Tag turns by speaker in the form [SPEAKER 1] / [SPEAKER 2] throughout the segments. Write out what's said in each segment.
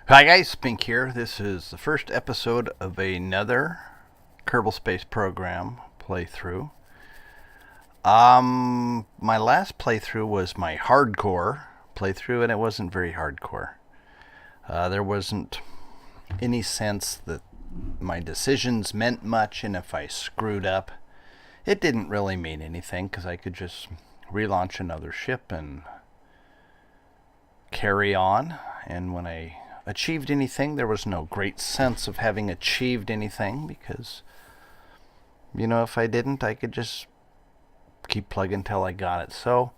[SPEAKER 1] Hi guys, Spink here. This is the first episode of another Kerbal Space Program playthrough. My last playthrough was my hardcore playthrough, and it wasn't very hardcore. There wasn't any sense that my decisions meant much, and if I screwed up, it didn't really mean anything because I could just relaunch another ship and carry on. And when I achieved anything, there was no great sense of having achieved anything because, if I didn't, I could just keep plugging until I got it. So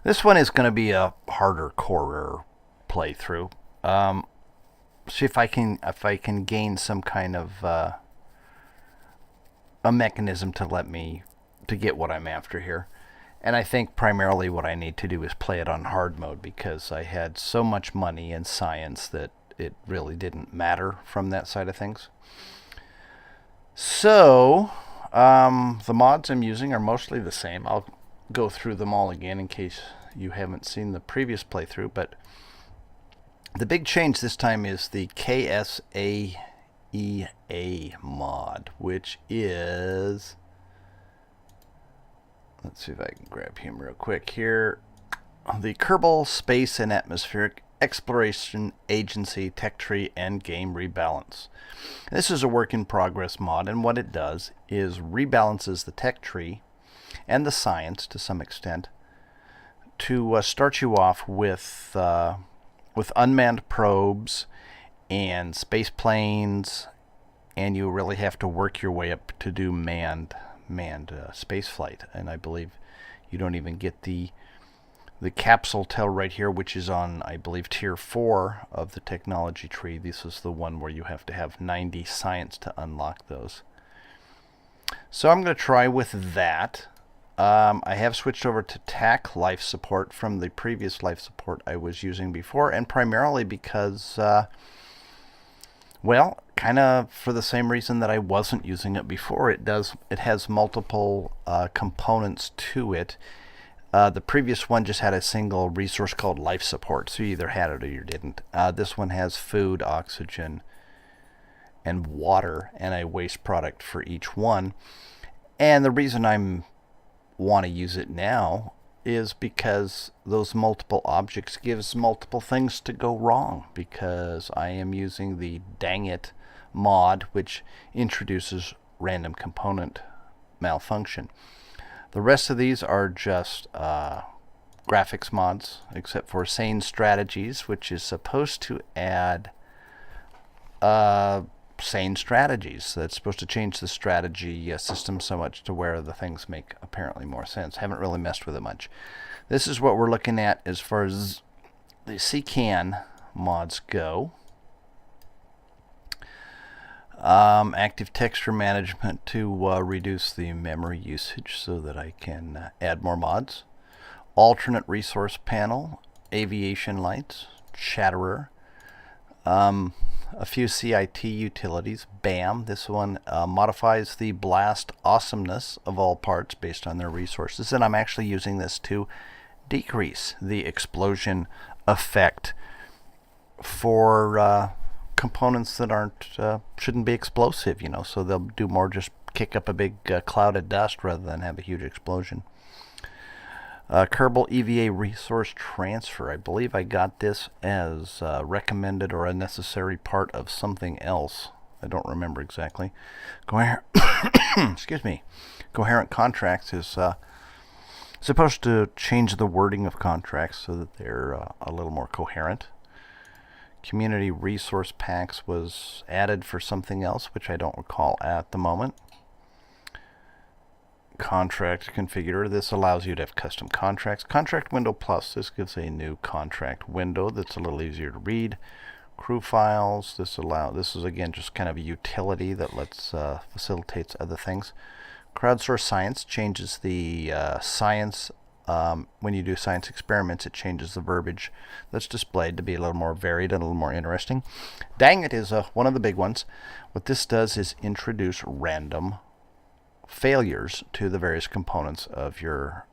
[SPEAKER 1] this one is going to be a harder core playthrough. See if I can gain some kind of a mechanism to get what I'm after here. And I think primarily what I need to do is play it on hard mode because I had so much money in science that it really didn't matter from that side of things. So, the mods I'm using are mostly the same. I'll go through them all again in case you haven't seen the previous playthrough, but the big change this time is the KSAEA mod, which is... Let's see if I can grab him real quick here. The Kerbal Space and Atmospheric Exploration Agency Tech Tree Endgame Rebalance. This is a work in progress mod, and what it does is rebalances the tech tree and the science to some extent to start you off with unmanned probes and space planes, and you really have to work your way up to do manned space flight. And I believe you don't even get the CapsuleTil right here, which is on, I believe, tier 4 of the technology tree. This is the one where you have to have 90 science to unlock those. So I'm going to try with that. I have switched over to TAC Life Support from the previous Life Support I was using before, and primarily because kind of for the same reason that I wasn't using it before. It has multiple components to it. The previous one just had a single resource called Life Support, so you either had it or you didn't. This one has food, oxygen, and water, and a waste product for each one. And the reason I want to use it now is because those multiple objects gives multiple things to go wrong, because I am using the DangIt mod, which introduces random component malfunction. The rest of these are just graphics mods, except for Sane Strategies, which is supposed to add sane strategies. That's supposed to change the strategy system so much to where the things make apparently more sense. Haven't really messed with it much. This is what we're looking at as far as the CCAN mods go. Active texture management to reduce the memory usage so that I can add more mods. AlternateResourcePanel, AviationLights, Chatterer, a few CIT utilities. BAM, this one modifies the blast awesomeness of all parts based on their resources, and I'm actually using this to decrease the explosion effect for components that shouldn't be explosive, so they'll do more just kick up a big cloud of dust rather than have a huge explosion. Kerbal EVA resource transfer. I believe I got this as recommended or a necessary part of something else. I don't remember exactly. Excuse me. Coherent contracts is supposed to change the wording of contracts so that they're a little more coherent. Community resource packs was added for something else, which I don't recall at the moment. Contract configurator. This allows you to have custom contracts. ContractWindowPlus. This gives a new contract window that's a little easier to read. CrewFiles. This is again just kind of a utility that facilitates other things. CrowdSourcedScience changes the science. When you do science experiments, it changes the verbiage that's displayed to be a little more varied and a little more interesting. DangIt is one of the big ones. What this does is introduce random failures to the various components of your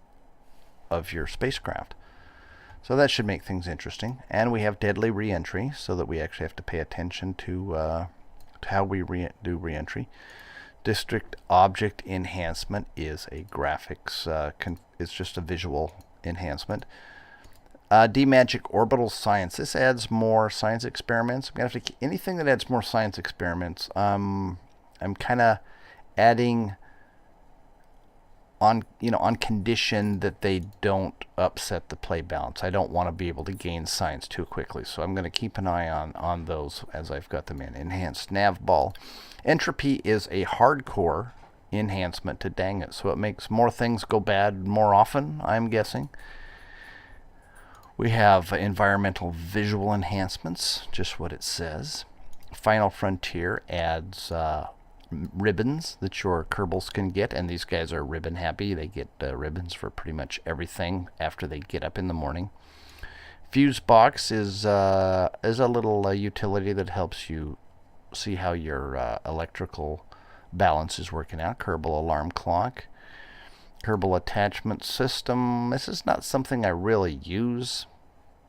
[SPEAKER 1] spacecraft. So that should make things interesting. And we have DeadlyReentry, so that we actually have to pay attention to how we do reentry. District object enhancement is a graphics, it's just a visual enhancement. DMagicOrbitalScience. This adds more science experiments. I'm gonna have to anything that adds more science experiments. I'm kind of adding on condition that they don't upset the play balance. I don't want to be able to gain science too quickly, so I'm going to keep an eye on those as I've got them in. EnhancedNavBall. Entropy is a hardcore enhancement to DangIt, so it makes more things go bad more often, I'm guessing. We have EnvironmentalVisualEnhancements, just what it says. Final Frontier adds ribbons that your Kerbals can get, and these guys are ribbon happy. They get ribbons for pretty much everything after they get up in the morning. Fusebox is a little utility that helps you see how your electrical balance is working out. Kerbal alarm clock. Kerbal attachment system. This is not something I really use,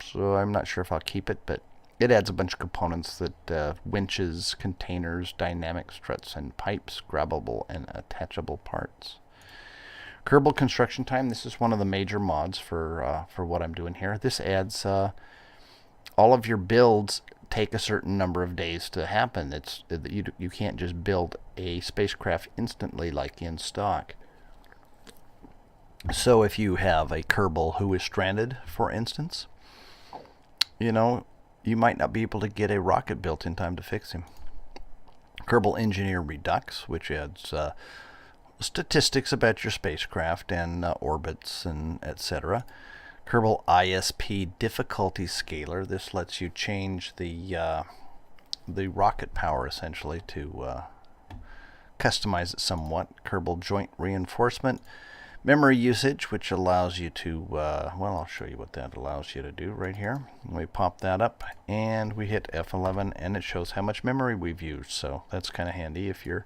[SPEAKER 1] so I'm not sure if I'll keep it, but it adds a bunch of components that winches, containers, dynamic struts, and pipes, grabbable and attachable parts. Kerbal construction time. This is one of the major mods for what I'm doing here. This adds all of your builds take a certain number of days to happen. It's you can't just build a spacecraft instantly like in stock. So if you have a Kerbal who is stranded, for instance, you might not be able to get a rocket built in time to fix him. Kerbal Engineer Redux, which adds statistics about your spacecraft and orbits and etc. Kerbal ISP Difficulty Scaler. This lets you change the rocket power essentially to customize it somewhat. Kerbal Joint Reinforcement. Memory usage, which allows you to, well, I'll show you what that allows you to do right here. We pop that up and we hit F11 and it shows how much memory we've used. So that's kind of handy if you're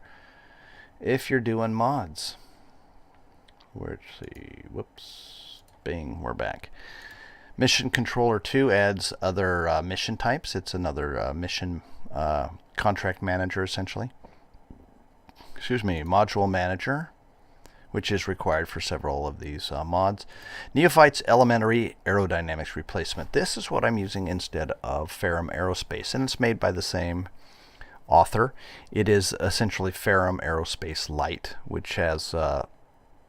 [SPEAKER 1] doing mods. Let's see, whoops, bing, we're back. Mission Controller 2 adds other mission types. It's another mission contract manager essentially. Excuse me, Module Manager, which is required for several of these mods. Neophyte's Elementary Aerodynamics Replacement. This is what I'm using instead of Ferrum Aerospace, and it's made by the same author. It is essentially Ferrum Aerospace Lite, which has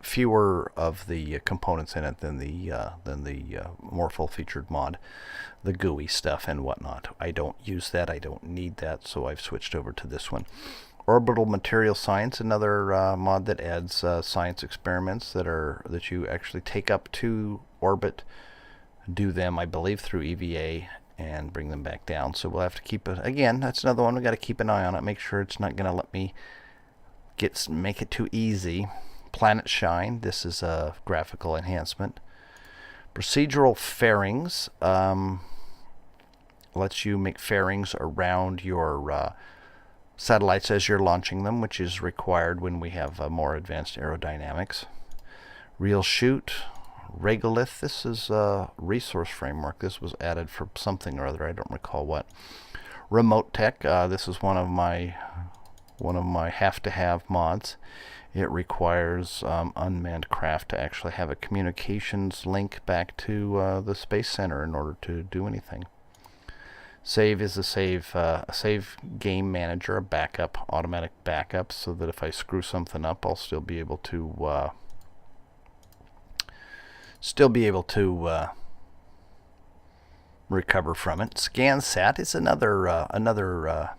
[SPEAKER 1] fewer of the components in it than the more full-featured mod, the GUI stuff and whatnot. I don't use that. I don't need that, so I've switched over to this one. Orbital Material Science, another mod that adds science experiments that you actually take up to orbit, do them, I believe, through EVA, and bring them back down. So we'll have to keep it. Again, that's another one we got to keep an eye on it. Make sure it's not going to let me make it too easy. Planet Shine. This is a graphical enhancement. Procedural fairings lets you make fairings around your satellites as you're launching them, which is required when we have more advanced aerodynamics. RealChute, Regolith. This is a resource framework. This was added for something or other. I don't recall what. RemoteTech. This is one of my have-to-have mods. It requires unmanned craft to actually have a communications link back to the Space Center in order to do anything. Save is a save game manager, a backup, automatic backup, so that if I screw something up, I'll still be able to recover from it. SCANsat is another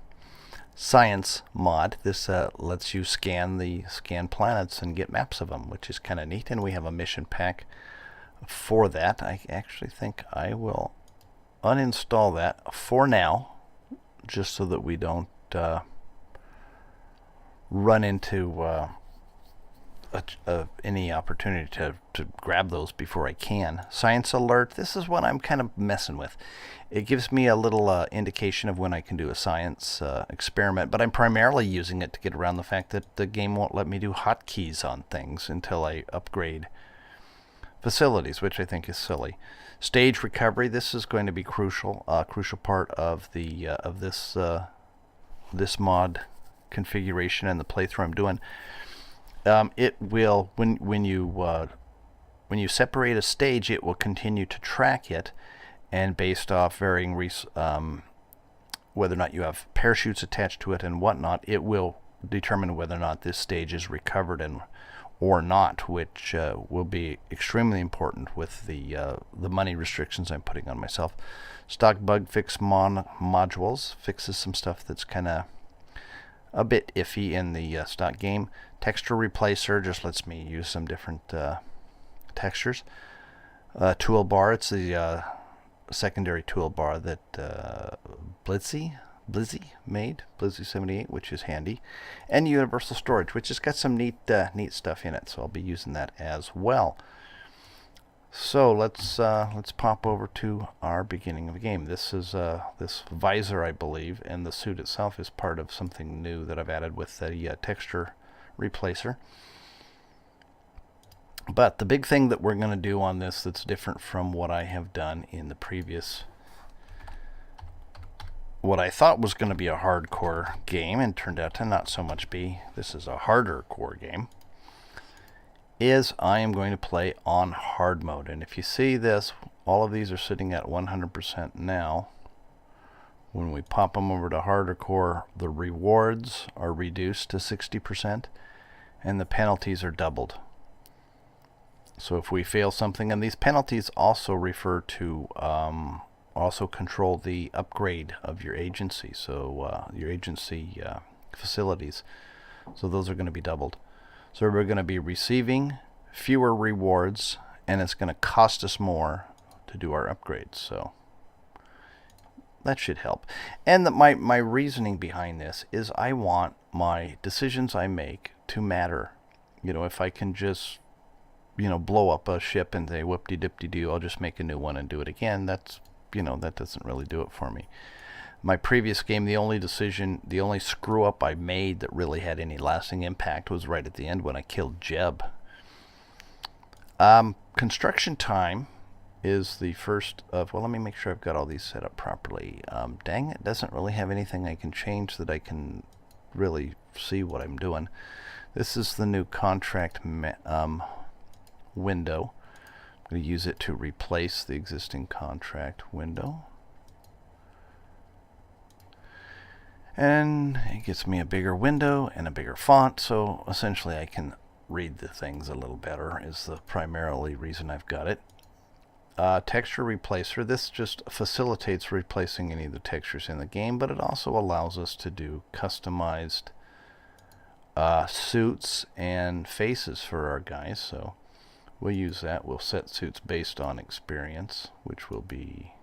[SPEAKER 1] science mod. This lets you scan planets and get maps of them, which is kind of neat. And we have a mission pack for that. I actually think I will uninstall that for now, just so that we don't run into any opportunity to grab those before I can. Science Alert. This is what I'm kind of messing with. It gives me a little indication of when I can do a science experiment, but I'm primarily using it to get around the fact that the game won't let me do hotkeys on things until I upgrade facilities, which I think is silly. Stage recovery. This is going to be crucial. Crucial part of the this mod configuration and the playthrough I'm doing. It will when you separate a stage, it will continue to track it, and based off varying whether or not you have parachutes attached to it and whatnot, it will determine whether or not this stage is recovered or not, which will be extremely important with the money restrictions I'm putting on myself. Stock bug fix modules fixes some stuff that's kind of a bit iffy in the stock game. Texture replacer just lets me use some different textures. Toolbar, it's the secondary toolbar that Blizzy made, Blizzy78, which is handy, and universal storage, which has got some neat stuff in it. So I'll be using that as well. So let's pop over to our beginning of the game. This is this visor, I believe, and the suit itself is part of something new that I've added with the texture replacer. But the big thing that we're going to do on this that's different from what I have done in the previous, what I thought was going to be a hardcore game and turned out to not so much be, this is a harder core game, is I am going to play on hard mode. And if you see this, all of these are sitting at 100% now. When we pop them over to Hardercore, the rewards are reduced to 60% and the penalties are doubled. So if we fail something, and these penalties also refer to also control the upgrade of your agency, so your agency facilities, so those are going to be doubled. So we're going to be receiving fewer rewards, and it's going to cost us more to do our upgrades, so that should help. And my reasoning behind this is I want my decisions I make to matter. You know, if I can just, you know, blow up a ship and say whoop-de-dip-de-doo, I'll just make a new one and do it again, that's, you know, that doesn't really do it for me. My previous game, the only screw up I made that really had any lasting impact was right at the end when I killed Jeb. Construction time is the first of, well, let me make sure I've got all these set up properly. Dang, it doesn't really have anything I can change that I can really see what I'm doing. This is the new contract window. I'm going to use it to replace the existing contract window. And it gets me a bigger window and a bigger font, so essentially I can read the things a little better is the primarily reason I've got it. Texture replacer, this just facilitates replacing any of the textures in the game, but it also allows us to do customized suits and faces for our guys, so we'll use that. We'll set suits based on experience, which will be,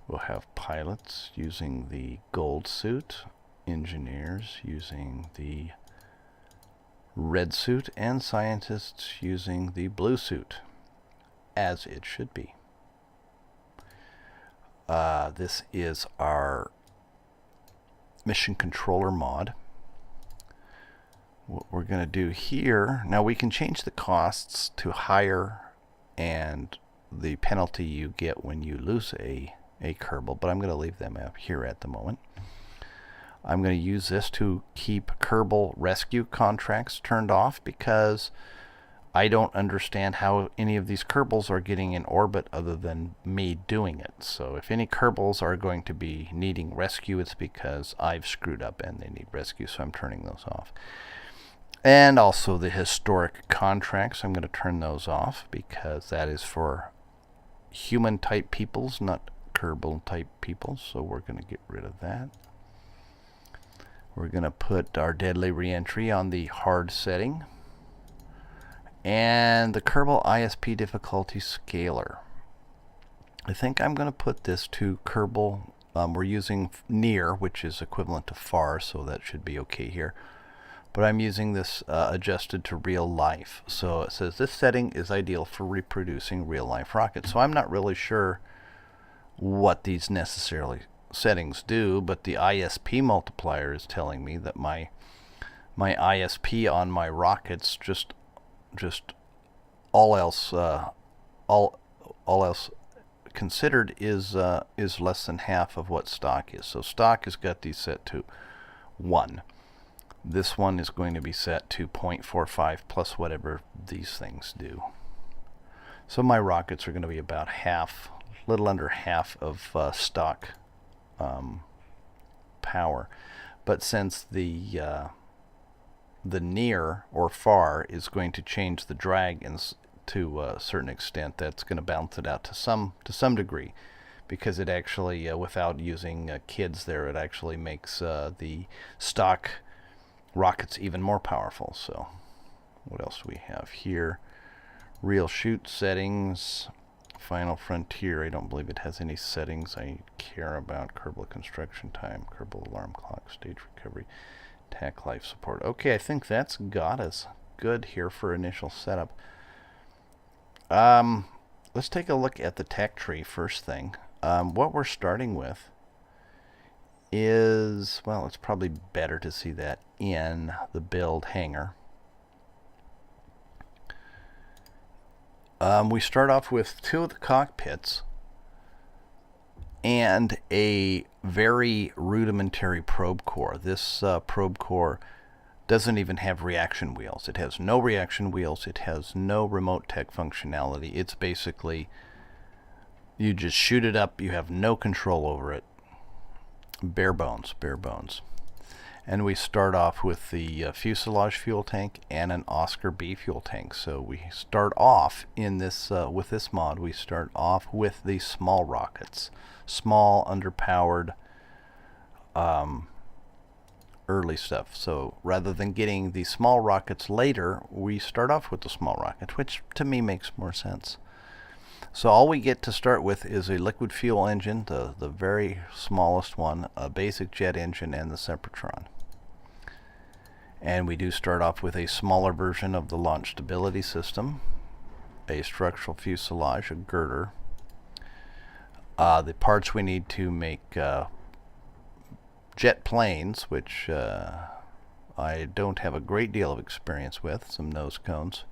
[SPEAKER 1] we'll have pilots using the gold suit, engineers using the red suit, and scientists using the blue suit, as it should be. This is our mission controller mod. What we're going to do here, now we can change the costs to higher and the penalty you get when you lose a Kerbal, but I'm going to leave them up here at the moment. I'm going to use this to keep Kerbal rescue contracts turned off because I don't understand how any of these Kerbals are getting in orbit other than me doing it. So if any Kerbals are going to be needing rescue, it's because I've screwed up and they need rescue, so I'm turning those off. And also the historic contracts, I'm going to turn those off because that is for human type peoples, not Kerbal type peoples, so we're going to get rid of that. We're going to put our DeadlyReentry on the hard setting. And the Kerbal ISP difficulty scaler. I think I'm going to put this to Kerbal. We're using near, which is equivalent to far, so that should be okay here. But I'm using this adjusted to real life. So it says this setting is ideal for reproducing real life rockets. So I'm not really sure what these necessarily settings do, but the ISP multiplier is telling me that my ISP on my rockets, just all else all else considered is less than half of what stock is. So stock has got these set to 1. This one is going to be set to 0.45 plus whatever these things do. So my rockets are going to be about half, little under half of stock power. But since the near or far is going to change the drag to a certain extent, that's going to balance it out to some degree, because it actually, without using kids there, it actually makes the stock rockets even more powerful. So what else do we have here? RealChute settings, Final Frontier. I don't believe it has any settings I care about. Kerbal construction time, Kerbal alarm clock, stage recovery, TAC Life Support. Okay, I think that's got us good here for initial setup. Let's take a look at the tech tree first thing. What we're starting with is, well, it's probably better to see that in the build hanger. We start off with 2 of the cockpits and a very rudimentary probe core. This probe core doesn't even have reaction wheels. It has no reaction wheels. It has no RemoteTech functionality. It's basically, you just shoot it up. You have no control over it. Bare bones, bare bones. And we start off with the fuselage fuel tank and an Oscar B fuel tank. So we start off in this with this mod. We start off with the small rockets, small, underpowered, early stuff. So rather than getting the small rockets later, we start off with the small rocket, which to me makes more sense. So all we get to start with is a liquid fuel engine, the very smallest one, a basic jet engine, and the Sempertron. And we do start off with a smaller version of the launch stability system, a structural fuselage, a girder, the parts we need to make jet planes, which I don't have a great deal of experience with, some nose cones.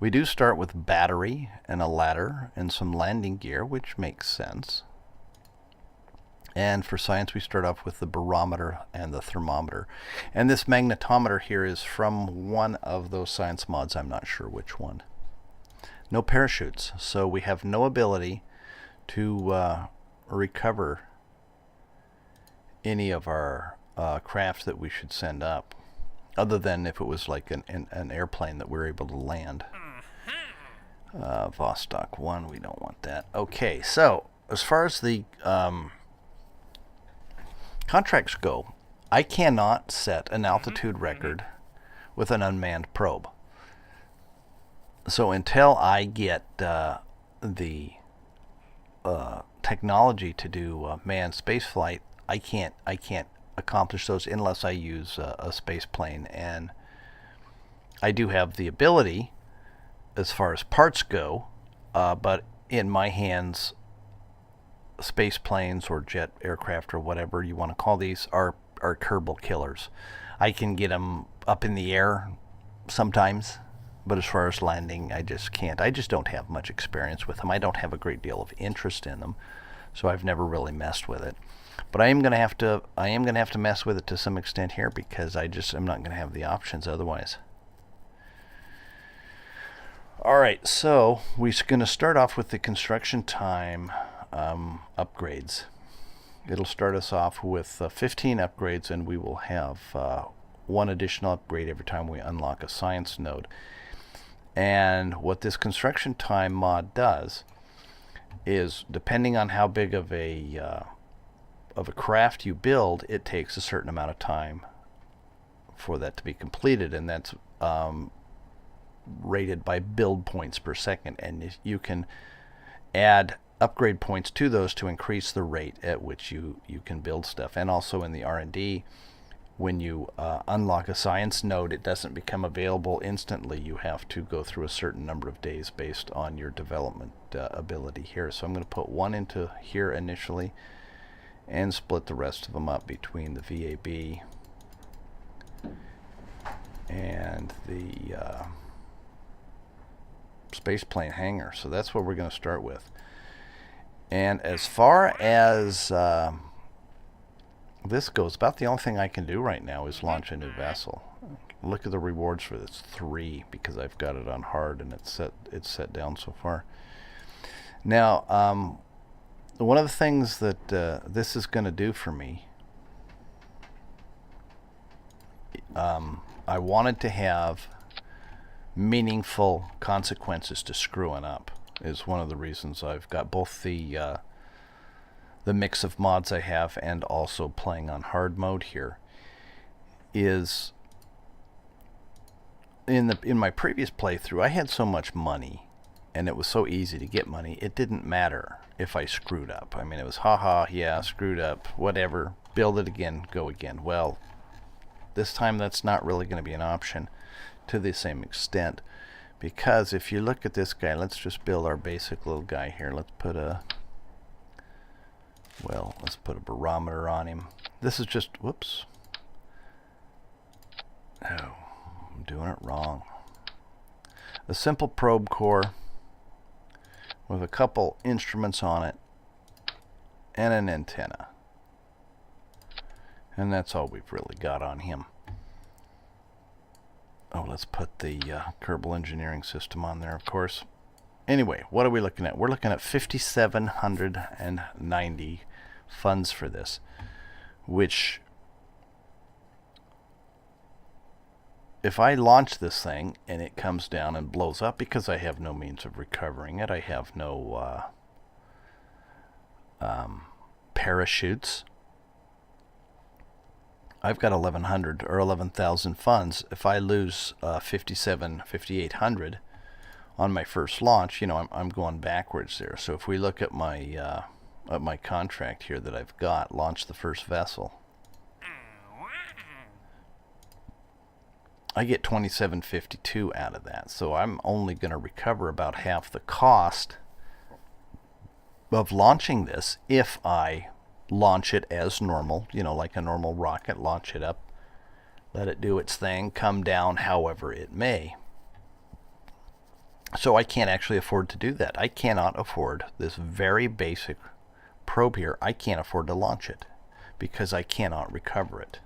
[SPEAKER 1] We do start with battery and a ladder and some landing gear, which makes sense. And for science, we start off with the barometer and the thermometer. And this magnetometer here is from one of those science mods. I'm not sure which one. No parachutes, so we have no ability to recover any of our crafts that we should send up, other than if it was like an airplane that we're able to land. Vostok 1, we don't want that. Okay, so as far as the contracts go, I cannot set an altitude record with an unmanned probe. So until I get the technology to do manned spaceflight, I can't accomplish those unless I use a space plane. And I do have the ability as far as parts go, but in my hands, space planes or jet aircraft or whatever you want to call these are Kerbal killers. I can get them up in the air sometimes, but as far as landing, I just can't. I just don't have much experience with them. I don't have a great deal of interest in them, so I've never really messed with it. But I am going to have to mess with it to some extent here, because I'm not going to have the options otherwise. Alright, so we're going to start off with the construction time upgrades. It'll start us off with 15 upgrades, and we will have one additional upgrade every time we unlock a science node. And what this construction time mod does is, depending on how big of a craft you build, it takes a certain amount of time for that to be completed, and that's rated by build points per second, and you can add upgrade points to those to increase the rate at which you can build stuff. And also in the R&D, when you unlock a science node, it doesn't become available instantly. You have to go through a certain number of days based on your development ability here. So I'm going to put one into here initially and split the rest of them up between the VAB and the spaceplane hangar. So that's what we're going to start with. And as far as this goes, about the only thing I can do right now is launch a new vessel. Look at the rewards for this, 3, because I've got it on hard and it's set down so far. Now, one of the things that this is going to do for me, I wanted to have meaningful consequences to screwing up. Is one of the reasons I've got both the mix of mods I have and also playing on hard mode here. Is in my previous playthrough, I had so much money and it was so easy to get money, it didn't matter if I screwed up. I mean, it was haha, yeah, screwed up, whatever, build it again, go again. Well, this time that's not really going to be an option to the same extent, because if you look at this guy, let's just build our basic little guy here. Let's put a barometer on him. This is just, whoops. Oh, I'm doing it wrong. A simple probe core with a couple instruments on it and an antenna. And that's all we've really got on him. Oh, let's put the Kerbal engineering system on there, of course. Anyway, what are we looking at? We're looking at 5,790 funds for this, which, if I launch this thing and it comes down and blows up, because I have no means of recovering it, I have no parachutes. I've got 1,100 or 11,000 funds. If I lose 5,800 on my first launch, you know, I'm going backwards there. So if we look at my contract here that I've got, launch the first vessel, I get 2752 out of that. So I'm only going to recover about half the cost of launching this if I launch it as normal, you know, like a normal rocket, launch it up, let it do its thing, come down however it may. So I can't actually afford to do that. I cannot afford this very basic probe here. I can't afford to launch it because I cannot recover it.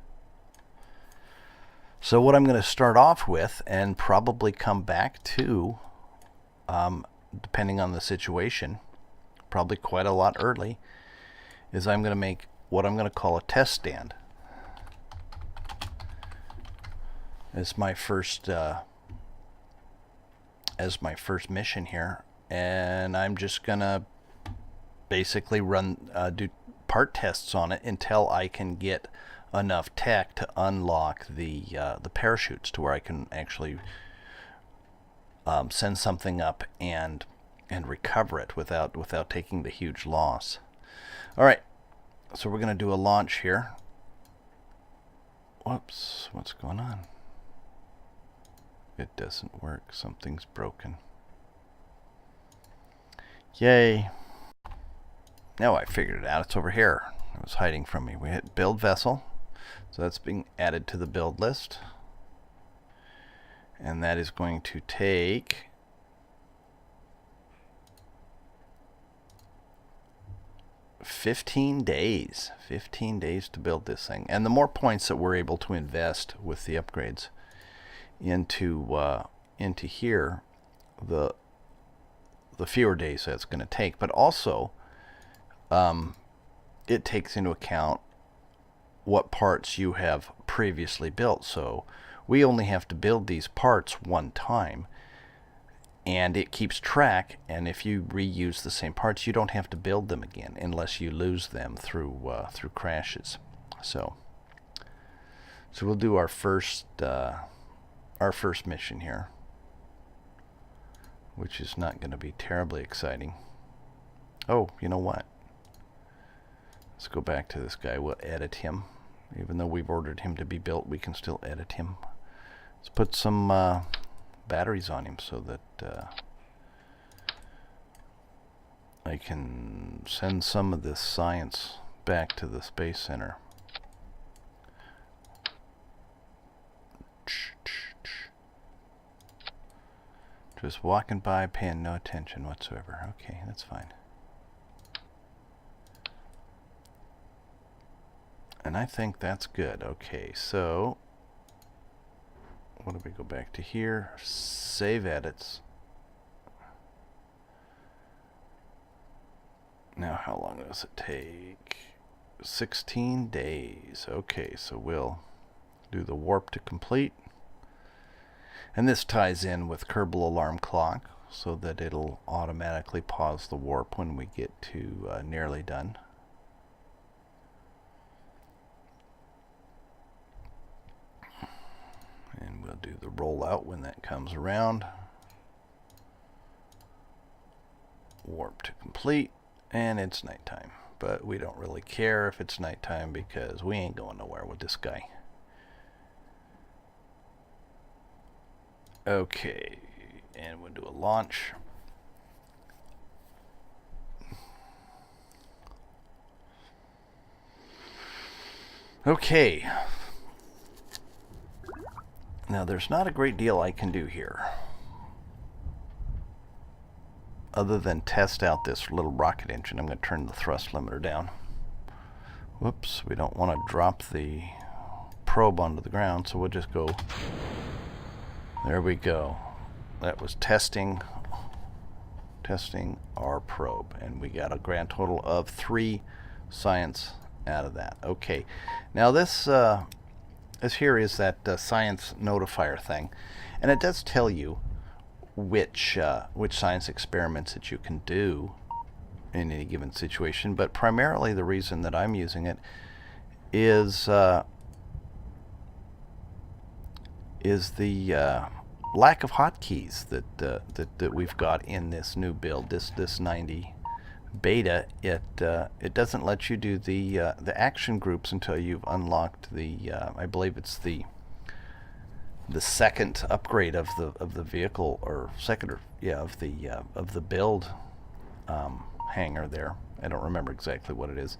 [SPEAKER 1] So what I'm going to start off with, and probably come back to, depending on the situation, probably quite a lot early, is I'm going to make what I'm going to call a test stand as my first mission here, and I'm just going to basically do part tests on it until I can get enough tech to unlock the parachutes to where I can actually send something up and recover it without taking the huge loss. All right, so we're going to do a launch here. Whoops, what's going on? It doesn't work. Something's broken. Yay. Now I figured it out. It's over here. It was hiding from me. We hit build vessel. So that's being added to the build list. And that is going to take 15 days. 15 days to build this thing. And the more points that we're able to invest with the upgrades into here, the fewer days that's going to take. But also, it takes into account what parts you have previously built. So we only have to build these parts one time, and it keeps track, and if you reuse the same parts, you don't have to build them again unless you lose them through crashes. So we'll do our first mission here, which is not going to be terribly exciting. Oh, you know what? Let's go back to this guy. We'll edit him. Even though we've ordered him to be built, we can still edit him. Let's put some batteries on him so that I can send some of this science back to the Space Center. Just walking by, paying no attention whatsoever. Okay, that's fine. And I think that's good. Okay, so what do we go back to here? Save edits. Now, how long does it take? 16 days. Okay, so we'll do the warp to complete. And this ties in with Kerbal alarm clock so that it'll automatically pause the warp when we get to nearly done. And we'll do the rollout when that comes around. Warp to complete, and it's nighttime. But we don't really care if it's nighttime because we ain't going nowhere with this guy. Okay, and we'll do a launch. Okay. Now there's not a great deal I can do here other than test out this little rocket engine. I'm going to turn the thrust limiter down. Whoops, we don't want to drop the probe onto the ground, so we'll just go. There we go. That was testing our probe, and we got a grand total of 3 science out of that. Okay, now this here is that science notifier thing, and it does tell you which science experiments that you can do in any given situation, but primarily the reason that I'm using it is the lack of hotkeys that we've got in this new build, this 90 beta. It doesn't let you do the action groups until you've unlocked the I believe it's the second upgrade of the vehicle, or second, or yeah, of the build hangar there. I don't remember exactly what it is.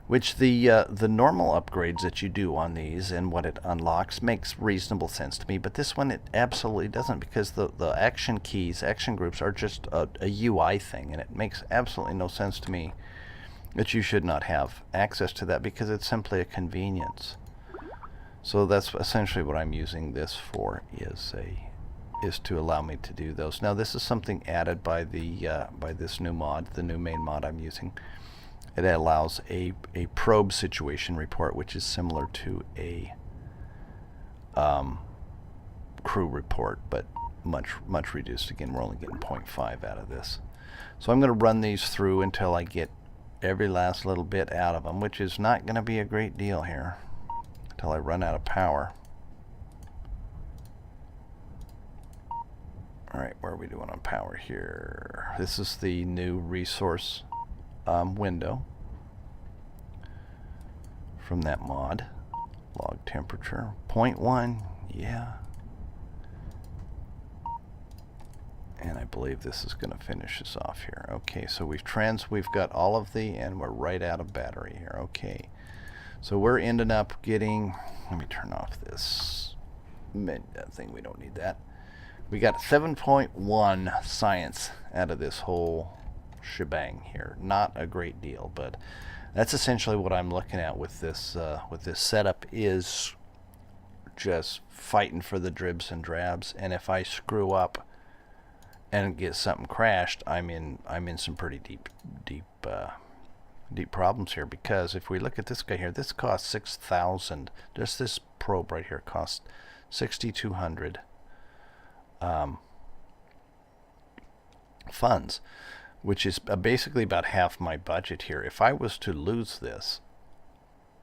[SPEAKER 1] Which the normal upgrades that you do on these and what it unlocks makes reasonable sense to me, but this one it absolutely doesn't, because the action keys, action groups, are just a UI thing, and it makes absolutely no sense to me that you should not have access to that, because it's simply a convenience. So that's essentially what I'm using this for, is to allow me to do those. Now this is something added by this new mod, the new main mod I'm using. It allows a probe situation report, which is similar to a crew report, but much reduced. Again, we're only getting 0.5 out of this. So I'm going to run these through until I get every last little bit out of them, which is not going to be a great deal here, until I run out of power. Alright, where are we doing on power here? This is the new resource window from that mod. Log temperature 0.1, yeah. And I believe this is going to finish us off here. Okay, so we've got all of and we're right out of battery here. Okay, so we're ending up getting, let me turn off this thing, we don't need that. We got 7.1 science out of this whole shebang here. Not a great deal, but that's essentially what I'm looking at with this setup, is just fighting for the dribs and drabs. And if I screw up and get something crashed, I'm in some pretty deep problems here, because if we look at this guy here, this costs 6,000. Just this probe right here costs 6,200 funds, which is basically about half my budget here. If I was to lose this,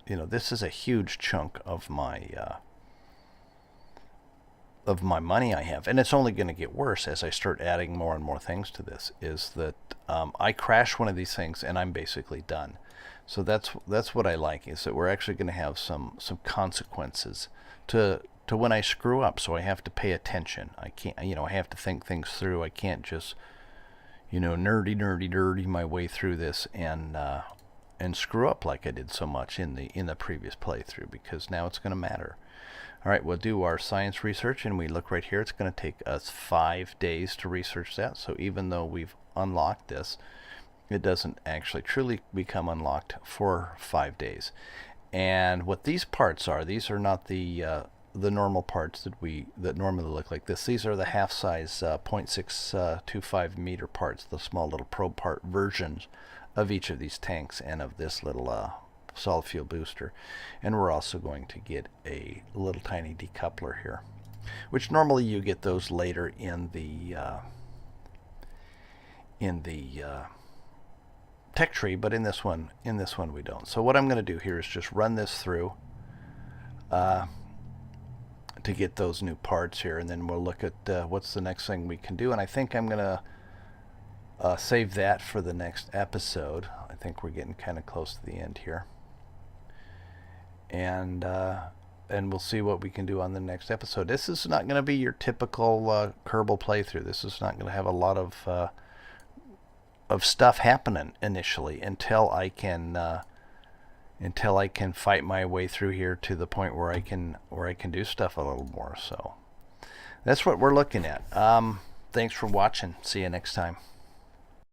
[SPEAKER 1] this is a huge chunk of my money I have, and it's only going to get worse as I start adding more and more things to this. Is that I crash one of these things and I'm basically done. So that's what I like, is that we're actually going to have some consequences to when I screw up. So I have to pay attention. I can't, I have to think things through. I can't just nerdy my way through this and screw up like I did so much in the previous playthrough, because now it's going to matter. All right, we'll do our science research, and we look right here. It's going to take us 5 days to research that. So even though we've unlocked this, it doesn't actually truly become unlocked for 5 days. And what these parts are, these are not the normal parts that normally look like this. These are the half-size 0.625 meter parts, the small little probe part versions of each of these tanks and of this little solid fuel booster. And we're also going to get a little tiny decoupler here, which normally you get those later in the tech tree, but in this one we don't. So what I'm going to do here is just run this through to get those new parts here, and then we'll look at what's the next thing we can do. And I think I'm going to save that for the next episode. I think we're getting kind of close to the end here, and we'll see what we can do on the next episode. This is not going to be your typical Kerbal playthrough. This is not going to have a lot of stuff happening initially until I can fight my way through here to the point where I can do stuff a little more. So that's what we're looking at. Thanks for watching. See you next time.